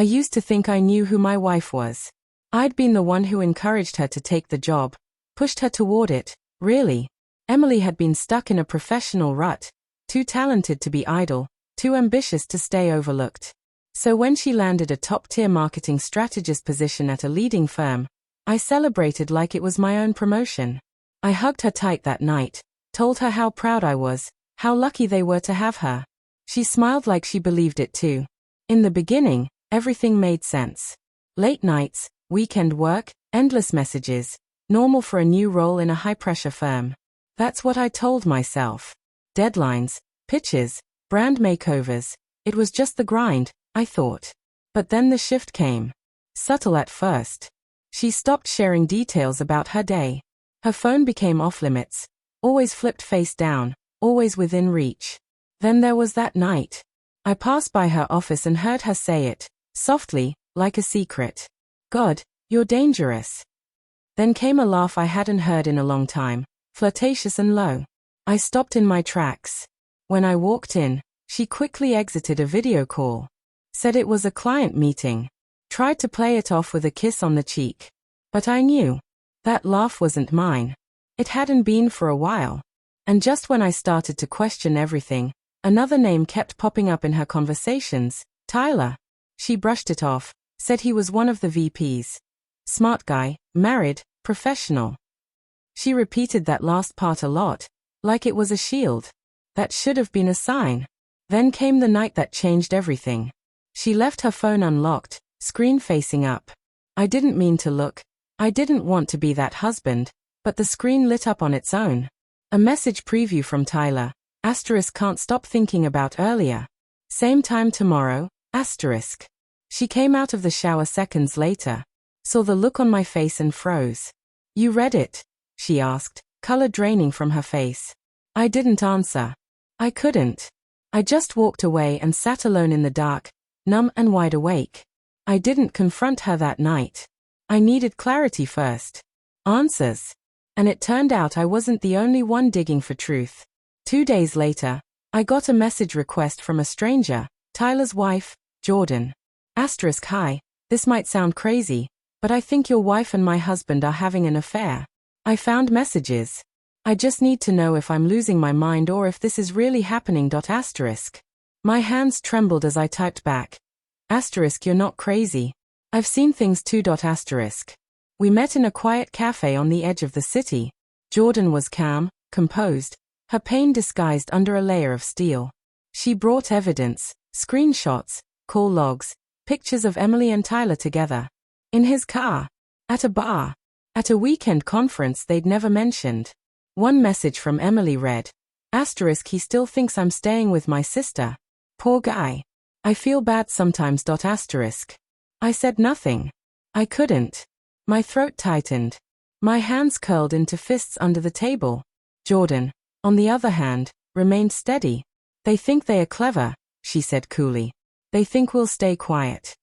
I used to think I knew who my wife was. I'd been the one who encouraged her to take the job, pushed her toward it, really. Emily had been stuck in a professional rut, too talented to be idle, too ambitious to stay overlooked. So when she landed a top-tier marketing strategist position at a leading firm, I celebrated like it was my own promotion. I hugged her tight that night, told her how proud I was, how lucky they were to have her. She smiled like she believed it too. In the beginning, everything made sense. Late nights, weekend work, endless messages, normal for a new role in a high-pressure firm. That's what I told myself. Deadlines, pitches, brand makeovers, it was just the grind, I thought. But then the shift came. Subtle at first. She stopped sharing details about her day. Her phone became off-limits, always flipped face down, always within reach. Then there was that night. I passed by her office and heard her say it, softly, like a secret. God, you're dangerous. Then came a laugh I hadn't heard in a long time, flirtatious and low. I stopped in my tracks. When I walked in, she quickly exited a video call. Said it was a client meeting. Tried to play it off with a kiss on the cheek. But I knew. That laugh wasn't mine. It hadn't been for a while. And just when I started to question everything, another name kept popping up in her conversations, Tyler. She brushed it off, said he was one of the VPs. Smart guy, married, professional. She repeated that last part a lot, like it was a shield. That should have been a sign. Then came the night that changed everything. She left her phone unlocked, screen facing up. I didn't mean to look. I didn't want to be that husband, but the screen lit up on its own. A message preview from Tyler, asterisk can't stop thinking about earlier. Same time tomorrow, asterisk. She came out of the shower seconds later, saw the look on my face and froze. You read it? She asked, color draining from her face. I didn't answer. I couldn't. I just walked away and sat alone in the dark, numb and wide awake. I didn't confront her that night. I needed clarity first. Answers. And it turned out I wasn't the only one digging for truth. 2 days later, I got a message request from a stranger, Tyler's wife, Jordan. Asterisk hi, this might sound crazy, but I think your wife and my husband are having an affair. I found messages. I just need to know if I'm losing my mind or if this is really happening. Asterisk. My hands trembled as I typed back. Asterisk you're not crazy. I've seen things too. Asterisk. We met in a quiet cafe on the edge of the city. Jordan was calm, composed, her pain disguised under a layer of steel. She brought evidence, screenshots, call logs, pictures of Emily and Tyler together. In his car. At a bar. At a weekend conference they'd never mentioned. One message from Emily read, asterisk he still thinks I'm staying with my sister. Poor guy. I feel bad sometimes. Asterisk. I said nothing. I couldn't. My throat tightened. My hands curled into fists under the table. Jordan, on the other hand, remained steady. They think they are clever, she said coolly. They think we'll stay quiet.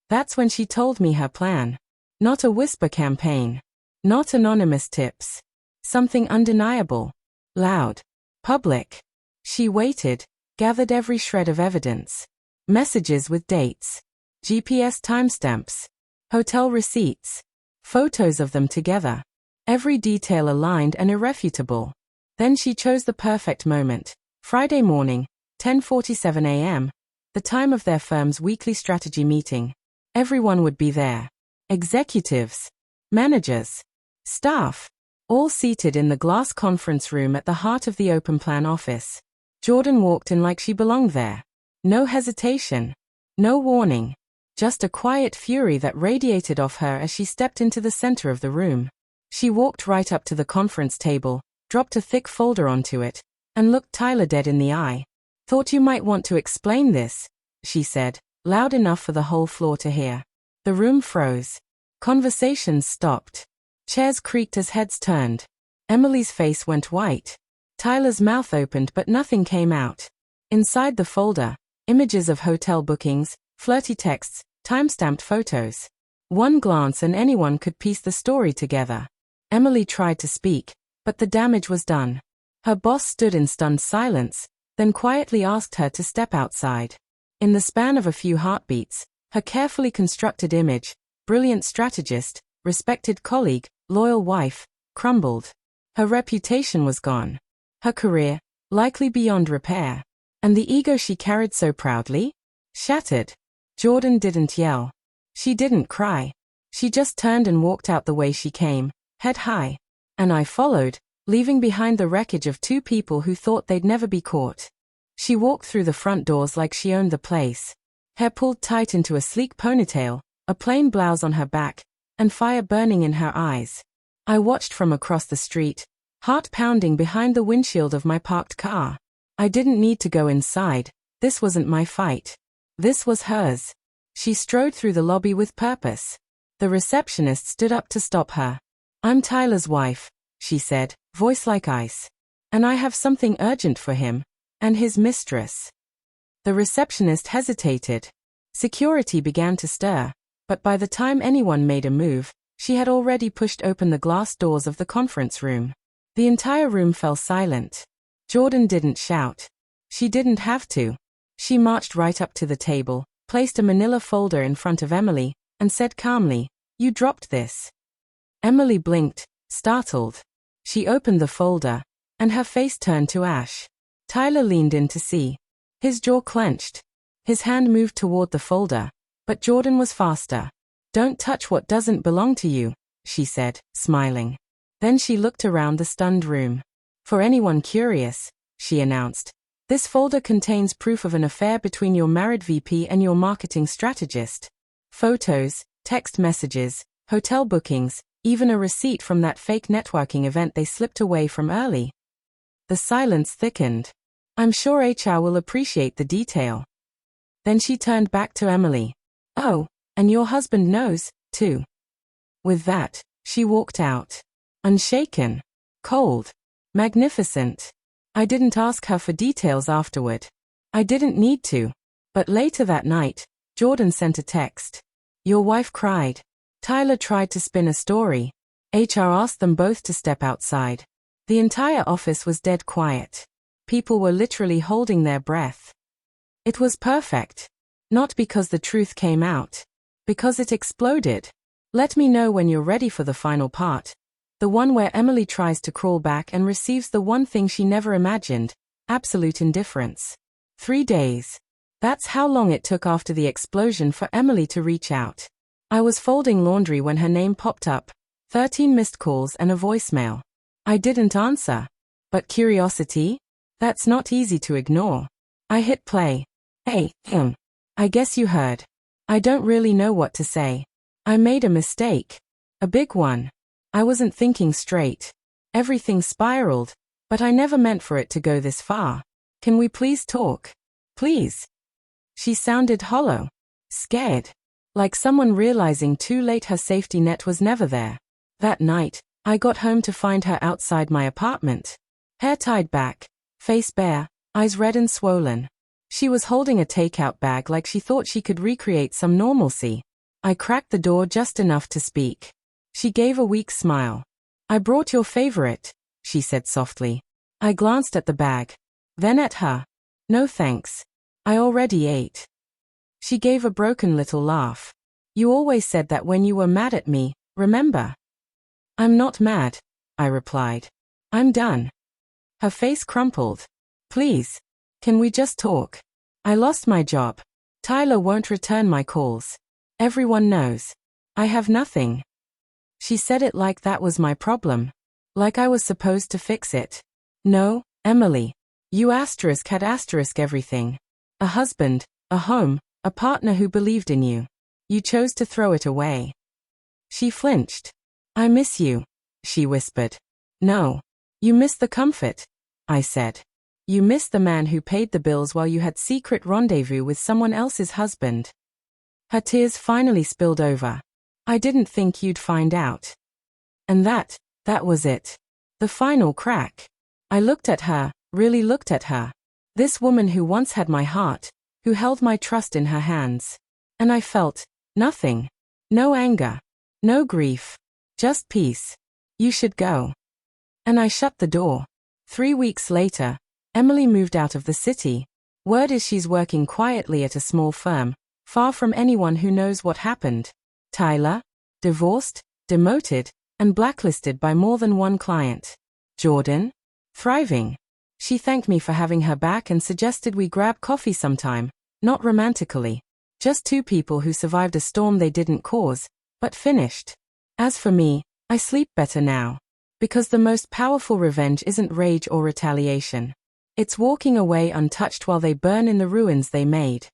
That's when she told me her plan. Not a whisper campaign. Not anonymous tips. Something undeniable. Loud. Public. She waited, gathered every shred of evidence. Messages with dates. GPS timestamps. Hotel receipts. Photos of them together. Every detail aligned and irrefutable. Then she chose the perfect moment. Friday morning, 10:47 a.m., the time of their firm's weekly strategy meeting. Everyone would be there. Executives. Managers. Staff. All seated in the glass conference room at the heart of the Open Plan office. Jordan walked in like she belonged there. No hesitation. No warning. Just a quiet fury that radiated off her as she stepped into the center of the room. She walked right up to the conference table, dropped a thick folder onto it, and looked Tyler dead in the eye. Thought you might want to explain this, she said, loud enough for the whole floor to hear. The room froze. Conversations stopped. Chairs creaked as heads turned. Emily's face went white. Tyler's mouth opened but nothing came out. Inside the folder, images of hotel bookings, flirty texts, time-stamped photos. One glance and anyone could piece the story together. Emily tried to speak, but the damage was done. Her boss stood in stunned silence, then quietly asked her to step outside. In the span of a few heartbeats, Her carefully constructed image, brilliant strategist, respected colleague, loyal wife, crumbled. Her reputation was gone. Her career, likely beyond repair. And the ego she carried so proudly? Shattered. Jordan didn't yell. She didn't cry. She just turned and walked out the way she came, head high. And I followed, leaving behind the wreckage of two people who thought they'd never be caught. She walked through the front doors like she owned the place. Hair pulled tight into a sleek ponytail, a plain blouse on her back, and fire burning in her eyes. I watched from across the street, heart pounding behind the windshield of my parked car. I didn't need to go inside. This wasn't my fight. This was hers. She strode through the lobby with purpose. The receptionist stood up to stop her. "I'm Tyler's wife," she said, voice like ice. "And I have something urgent for him. And his mistress." The receptionist hesitated. Security began to stir, but by the time anyone made a move, she had already pushed open the glass doors of the conference room. The entire room fell silent. Jordan didn't shout. She didn't have to. She marched right up to the table, placed a manila folder in front of Emily, and said calmly, "You dropped this." Emily blinked, startled. She opened the folder, and her face turned to ash. Tyler leaned in to see. His jaw clenched. His hand moved toward the folder, but Jordan was faster. "Don't touch what doesn't belong to you," she said, smiling. Then she looked around the stunned room. "For anyone curious," she announced, "this folder contains proof of an affair between your married VP and your marketing strategist. Photos, text messages, hotel bookings, even a receipt from that fake networking event they slipped away from early." The silence thickened. "I'm sure HR will appreciate the detail." Then she turned back to Emily. "Oh, and your husband knows, too." With that, she walked out. Unshaken. Cold. Magnificent. I didn't ask her for details afterward. I didn't need to. But later that night, Jordan sent a text. "Your wife cried." Tyler tried to spin a story. HR asked them both to step outside. The entire office was dead quiet. People were literally holding their breath. It was perfect. Not because the truth came out. Because it exploded. Let me know when you're ready for the final part. The one where Emily tries to crawl back and receives the one thing she never imagined, absolute indifference. 3 days. That's how long it took after the explosion for Emily to reach out. I was folding laundry when her name popped up. 13 missed calls and a voicemail. I didn't answer. But curiosity? That's not easy to ignore. I hit play. "Hey, I guess you heard. I don't really know what to say. I made a mistake. A big one. I wasn't thinking straight. Everything spiraled, but I never meant for it to go this far. Can we please talk? Please." She sounded hollow. Scared. Like someone realizing too late her safety net was never there. That night, I got home to find her outside my apartment. Hair tied back, face bare, eyes red and swollen. She was holding a takeout bag like she thought she could recreate some normalcy. I cracked the door just enough to speak. She gave a weak smile. "I brought your favorite," she said softly. I glanced at the bag. Then at her. "No thanks. I already ate." She gave a broken little laugh. "You always said that when you were mad at me, remember?" "I'm not mad," I replied. "I'm done." Her face crumpled. "Please. Can we just talk? I lost my job. Tyler won't return my calls. Everyone knows. I have nothing." She said it like that was my problem. Like I was supposed to fix it. "No, Emily. You had everything. A husband, a home, a partner who believed in you. You chose to throw it away." She flinched. "I miss you," she whispered. "No. You miss the comfort," I said. "You miss the man who paid the bills while you had secret rendezvous with someone else's husband." Her tears finally spilled over. "I didn't think you'd find out." And that was it. The final crack. I looked at her, really looked at her. This woman who once had my heart, who held my trust in her hands. And I felt nothing. No anger. No grief. Just peace. "You should go." And I shut the door. 3 weeks later, Emily moved out of the city. Word is she's working quietly at a small firm, Far from anyone who knows what happened. Tyler? Divorced, demoted, and blacklisted by more than one client. Jordan? Thriving. She thanked me for having her back and suggested we grab coffee sometime, not romantically. Just two people who survived a storm they didn't cause, but finished. As for me, I sleep better now. Because the most powerful revenge isn't rage or retaliation. It's walking away untouched while they burn in the ruins they made.